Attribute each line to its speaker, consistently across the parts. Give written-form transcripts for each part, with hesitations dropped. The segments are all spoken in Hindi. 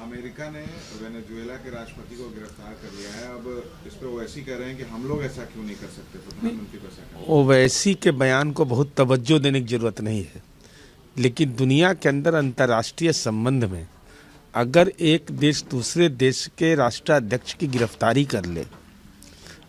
Speaker 1: अमेरिका ने वेनेजुएला के राष्ट्रपति को गिरफ्तार कर लिया है। अब इस पर ओवैसी कह रहे हैं कि हम लोग ऐसा क्यों नहीं कर सकते, प्रधानमंत्री को ऐसा कह रहे हैं।
Speaker 2: ओवैसी के बयान को बहुत तवज्जो देने की जरूरत नहीं है, लेकिन दुनिया के अंदर अंतर्राष्ट्रीय संबंध में अगर एक देश दूसरे देश के राष्ट्राध्यक्ष की गिरफ्तारी कर ले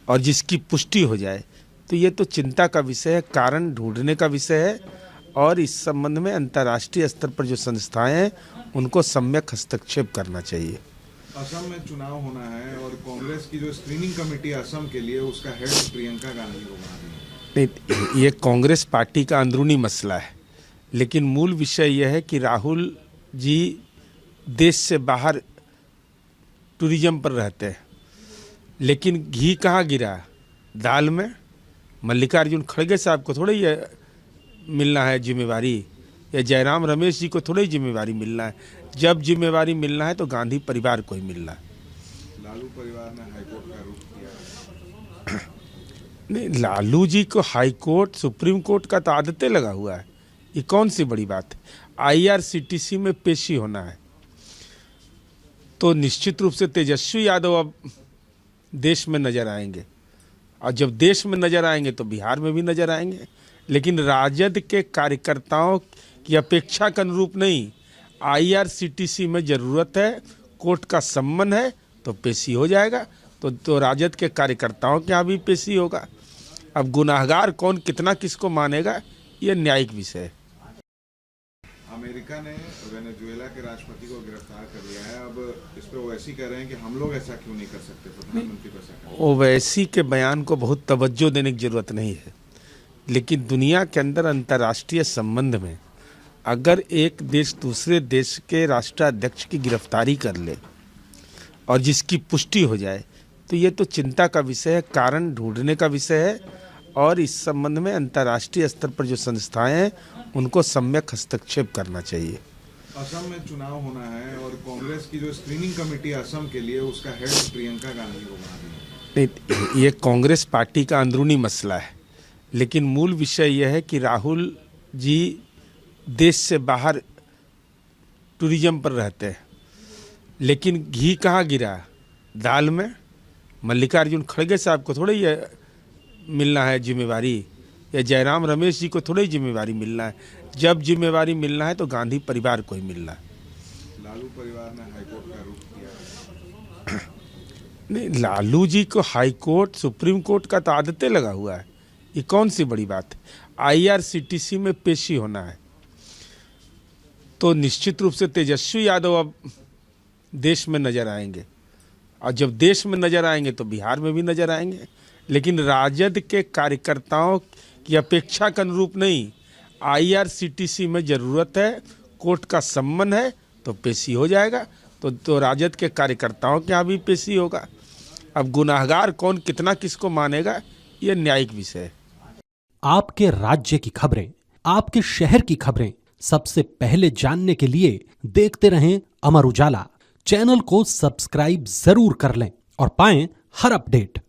Speaker 2: और जिसकी पुष्टि हो जाए तो ये तो चिंता का विषय है, कारण ढूंढने का विषय है। और इस संबंध में अंतर्राष्ट्रीय स्तर पर जो संस्थाएं हैं उनको सम्यक हस्तक्षेप करना चाहिए।
Speaker 1: असम में चुनाव होना है और कांग्रेस की जो स्क्रीनिंग कमेटी असम के लिए उसका हेड प्रियंका गांधी को बना दी है।
Speaker 2: नहीं, ये कांग्रेस पार्टी का अंदरूनी मसला है, लेकिन मूल विषय यह है कि राहुल जी देश से बाहर टूरिज्म पर रहते हैं, लेकिन घी कहाँ गिरा, दाल में। मल्लिकार्जुन खड़गे साहब को थोड़ा ही मिलना है जिम्मेवारी, या जयराम रमेश जी को थोड़ी जिम्मेवारी मिलना है। जब जिम्मेवारी मिलना है तो गांधी परिवार को ही मिलना है।
Speaker 1: लालू परिवार ने हाईकोर्ट का रुख किया।
Speaker 2: नहीं, लालू जी को हाईकोर्ट सुप्रीम कोर्ट का तो आदतें लगा हुआ है, ये कौन सी बड़ी बात है। IRCTC में पेशी होना है तो निश्चित रूप से तेजस्वी यादव अब देश में नजर आएंगे, और जब देश में नजर आएंगे तो बिहार में भी नजर आएंगे, लेकिन राजद के कार्यकर्ताओं की अपेक्षा के अनुरूप नहीं। IRCTC में ज़रूरत है, कोर्ट का सम्मन है तो पेशी हो जाएगा, तो राजद के कार्यकर्ताओं के यहाँ भी पेशी होगा। अब गुनाहगार कौन कितना किसको मानेगा, ये न्यायिक विषय है।
Speaker 1: अमेरिका ने वेनेजुएला के राष्ट्रपति को गिरफ्तार कर लिया है। अब इस पर ओवैसी कह रहे हैं कि हम लोग ऐसा क्यों नहीं कर सकते, प्रधानमंत्री को ऐसा कह रहे हैं।
Speaker 2: ओवैसी के बयान को बहुत तवज्जो देने की जरूरत नहीं है, लेकिन दुनिया के अंदर अंतर्राष्ट्रीय संबंध में अगर एक देश दूसरे देश के राष्ट्राध्यक्ष की गिरफ्तारी कर ले और जिसकी पुष्टि हो जाए तो ये तो चिंता का विषय है, कारण ढूंढने का विषय है। और इस संबंध में अंतर्राष्ट्रीय स्तर पर जो संस्थाएं हैं उनको सम्यक हस्तक्षेप करना चाहिए।
Speaker 1: असम में चुनाव होना है और कांग्रेस की जो स्क्रीनिंग कमेटी असम के लिए उसका हेड प्रियंका गांधी को बना दी है।
Speaker 2: नहीं, ये कांग्रेस पार्टी का अंदरूनी मसला है, लेकिन मूल विषय यह है कि राहुल जी देश से बाहर टूरिज्म पर रहते हैं, लेकिन घी कहाँ गिरा, दाल में। मल्लिकार्जुन खड़गे साहब को थोड़ा ही मिलना है जिम्मेवारी, या जयराम रमेश जी को थोड़ी जिम्मेवारी मिलना है। जब जिम्मेवारी मिलना है तो गांधी परिवार को ही मिलना है।
Speaker 1: लालू परिवार ने हाईकोर्ट का रुख किया।
Speaker 2: नहीं, लालू जी को हाईकोर्ट सुप्रीम कोर्ट का तो आदतें लगा हुआ है, ये कौन सी बड़ी बात है। IRCTC में पेशी होना है तो निश्चित रूप से तेजस्वी यादव अब देश में नजर आएंगे, और जब देश में नजर आएंगे तो बिहार में भी नजर आएंगे, लेकिन राजद के कार्यकर्ताओं की अपेक्षा के अनुरूप नहीं। IRCTC में ज़रूरत है, कोर्ट का सम्मन है तो पेशी हो जाएगा, तो राजद के कार्यकर्ताओं के यहाँ भी पेशी होगा। अब गुनाहगार कौन कितना किसको मानेगा, ये न्यायिक विषय है।
Speaker 3: आपके राज्य की खबरें, आपके शहर की खबरें सबसे पहले जानने के लिए देखते रहें अमर उजाला। चैनल को सब्सक्राइब जरूर कर लें और पाएं हर अपडेट।